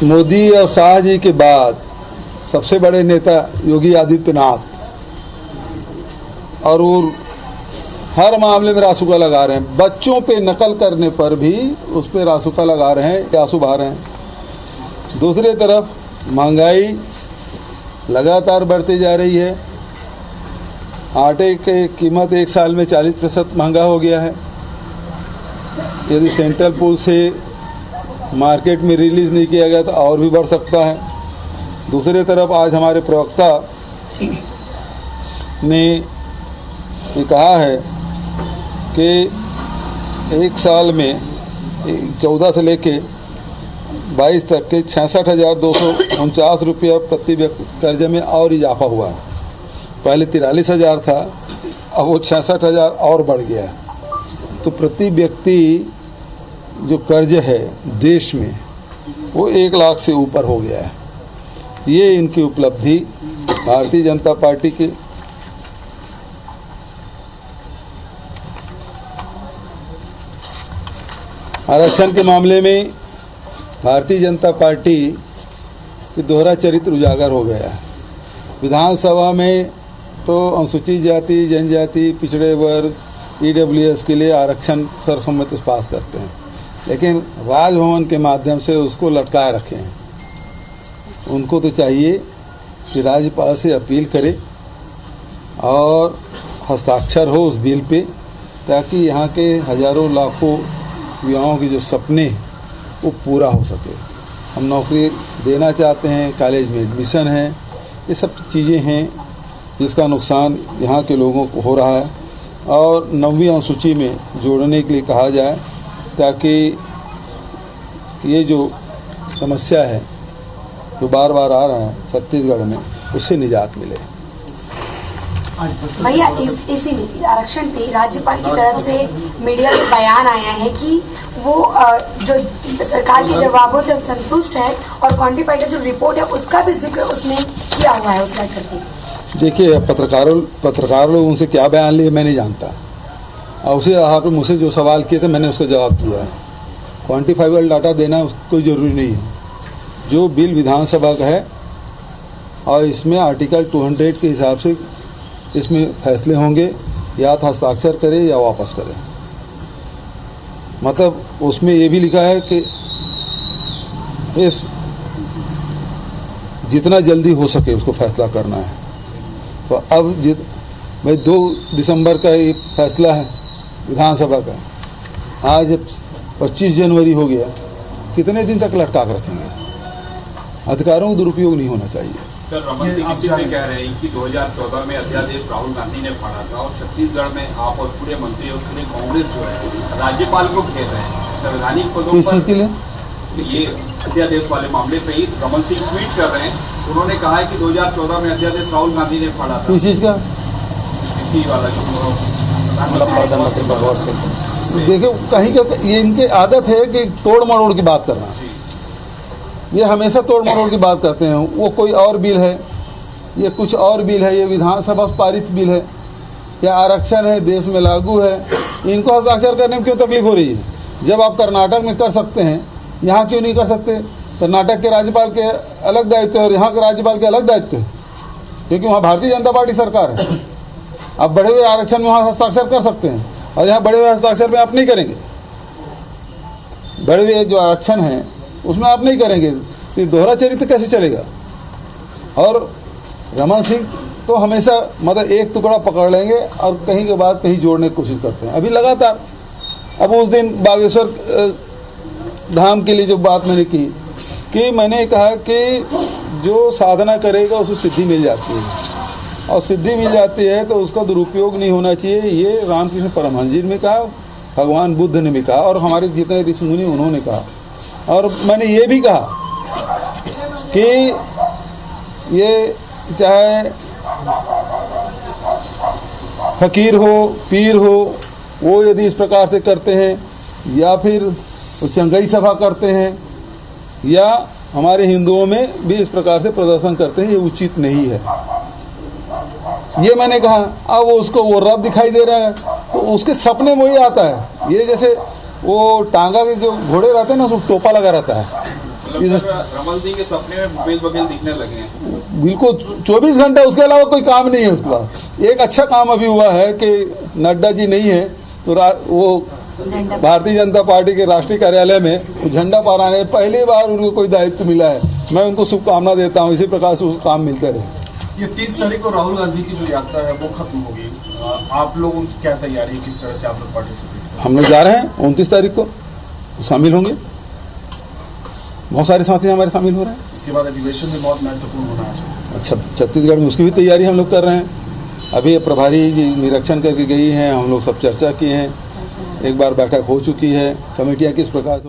मोदी और शाह जी के बाद सबसे बड़े नेता योगी आदित्यनाथ, और वो हर मामले में रासुका लगा रहे हैं। बच्चों पे नकल करने पर भी उस पर रासुका लगा रहे हैं, आंसू बहा रहे हैं। दूसरी तरफ महंगाई लगातार बढ़ती जा रही है। आटे की कीमत एक साल में 40% महंगा हो गया है। यदि सेंट्रल पूल से मार्केट में रिलीज़ नहीं किया गया तो और भी बढ़ सकता है। दूसरी तरफ आज हमारे प्रवक्ता ने ये कहा है कि एक साल में 14 से लेके 22 तक के 66,249 रुपया प्रति व्यक्ति कर्जे में और इजाफा हुआ है। पहले 43,000 था, अब वो 66,000 और बढ़ गया है। तो प्रति व्यक्ति जो कर्ज है देश में वो 1 लाख से ऊपर हो गया है। ये इनकी उपलब्धि भारतीय जनता पार्टी की। आरक्षण के मामले में भारतीय जनता पार्टी की दोहरा चरित्र उजागर हो गया है। विधानसभा में तो अनुसूचित जाति, जनजाति, पिछड़े वर्ग, EWS के लिए आरक्षण सर्वसम्मति से पास करते हैं, लेकिन राजभवन के माध्यम से उसको लटकाए रखे हैं। उनको तो चाहिए कि राज्यपाल से अपील करे और हस्ताक्षर हो उस बिल पे, ताकि यहाँ के हजारों लाखों युवाओं के जो सपने वो पूरा हो सके। हम नौकरी देना चाहते हैं, कॉलेज में एडमिशन है, ये सब चीज़ें हैं जिसका नुकसान यहाँ के लोगों को हो रहा है। और 9वीं अनुसूची में जोड़ने के लिए कहा जाए, ताकि ये जो समस्या है जो बार बार आ रहा है छत्तीसगढ़ में, उससे निजात मिले। भैया इसी में आरक्षण पे राज्यपाल की तरफ से मीडिया में बयान आया है कि वो जो सरकार के जवाबों से संतुष्ट है और क्वांटिफाइड जो रिपोर्ट है उसका भी जिक्र उसमें किया हुआ है उस लेटर के। देखिए, पत्रकार लोग उनसे क्या बयान लिए मैं नहीं जानता, और उसी आधार पर मुझसे जो सवाल किए थे मैंने उसका जवाब दिया है। क्वांटिफाइबल डाटा देना कोई ज़रूरी नहीं है। जो बिल विधानसभा का है और इसमें आर्टिकल 200 के हिसाब से इसमें फैसले होंगे, या तो हस्ताक्षर करें या वापस करें। मतलब उसमें ये भी लिखा है कि इस जितना जल्दी हो सके उसको फैसला करना है। तो अब भाई 2 दिसंबर का ये फैसला है विधानसभा का, आज 25 जनवरी हो गया, कितने दिन तक लटका कर रखेंगे? अधिकारों का दुरुपयोग नहीं होना चाहिए। सर, रमन सिंह इसी पे कह रहे हैं कि 2014 में अध्यादेश राहुल गांधी ने फाड़ा था और छत्तीसगढ़ में आप और पूरे मंत्री और पूरे कांग्रेस जो है राज्यपाल को घेर रहे हैं संवैधानिक पदों पर। किस चीज़ के लिए? ये अध्यादेश वाले मामले पे ही रमन सिंह ट्वीट कर रहे हैं। उन्होंने कहा है कि 2014 में अध्यादेश राहुल गांधी ने फाड़ा था। किस चीज़ का? इसी वाला जो देखिए, कहीं का ये इनकी आदत है कि तोड़ मरोड़ की बात करना। ये हमेशा तोड़ मरोड़ की बात करते हैं। वो कोई और बिल है, ये कुछ और बिल है, ये विधानसभा पारित बिल है, या आरक्षण है, देश में लागू है। इनको हस्ताक्षर करने में क्यों तकलीफ हो रही है? जब आप कर्नाटक में कर सकते हैं, यहाँ क्यों नहीं कर सकते? कर्नाटक के राज्यपाल के अलग दायित्व है और यहाँ के राज्यपाल के अलग दायित्व है, क्योंकि वहाँ भारतीय जनता पार्टी सरकार है। आप बढ़े हुए आरक्षण में वहाँ हस्ताक्षर कर सकते हैं और यहाँ बढ़े हुए हस्ताक्षर में आप नहीं करेंगे। बढ़े हुए जो आरक्षण है उसमें आप नहीं करेंगे, तो दोहरा चरित्र कैसे चलेगा? और रमन सिंह तो हमेशा मतलब एक टुकड़ा पकड़ लेंगे और कहीं के बाद कहीं जोड़ने की कोशिश करते हैं। अभी लगातार, अब उस दिन बागेश्वर धाम के लिए जो बात मैंने की कि मैंने कहा कि जो साधना करेगा उसे सिद्धि मिल जाती है, और सिद्धि मिल जाती है तो उसका दुरुपयोग नहीं होना चाहिए। ये रामकृष्ण परमहंस जी ने कहा, भगवान बुद्ध ने भी कहा, और हमारे जितने ऋषि मुनि उन्होंने कहा। और मैंने ये भी कहा कि ये चाहे फकीर हो, पीर हो, वो यदि इस प्रकार से करते हैं, या फिर वो चंगई सभा करते हैं, या हमारे हिंदुओं में भी इस प्रकार से प्रदर्शन करते हैं, ये उचित नहीं है। ये मैंने कहा। अब उसको वो रब दिखाई दे रहा है तो उसके सपने वही आता है। ये जैसे वो टांगा के जो घोड़े रहते हैं ना, उसको टोपा लगा रहता है, मतलब इधर सर, रमन सिंह के सपने में भूपेश बघेल दिखने लगे हैं। बिल्कुल 24 घंटा, उसके अलावा कोई काम नहीं है उसके पास। एक अच्छा काम अभी हुआ है कि नड्डा जी नहीं है तो वो भारतीय जनता पार्टी के राष्ट्रीय कार्यालय में वो झंडा फहराने पहली बार उनको कोई दायित्व मिला है। मैं उनको शुभकामना देता हूँ, इसी प्रकार से उसको काम मिलते रहे। ये 30 तारीख को राहुल गांधी की जो यात्रा है वो खत्म होगी, आप लोगों की क्या तैयारी है, किस तरह से आप लोग पार्टिसिपेट? हम लोग जा रहे हैं 29 तारीख को शामिल होंगे, बहुत सारे साथी हमारे शामिल हो रहे हैं। इसके बाद अधिवेशन भी बहुत महत्वपूर्ण होना है। अच्छा, छत्तीसगढ़ में उसकी भी तैयारी हम लोग कर रहे हैं। अभी प्रभारी जी निरीक्षण करके गई हैं, हम लोग सब चर्चा किए हैं, एक बार बैठक हो चुकी है, कमेटियाँ किस प्रकार से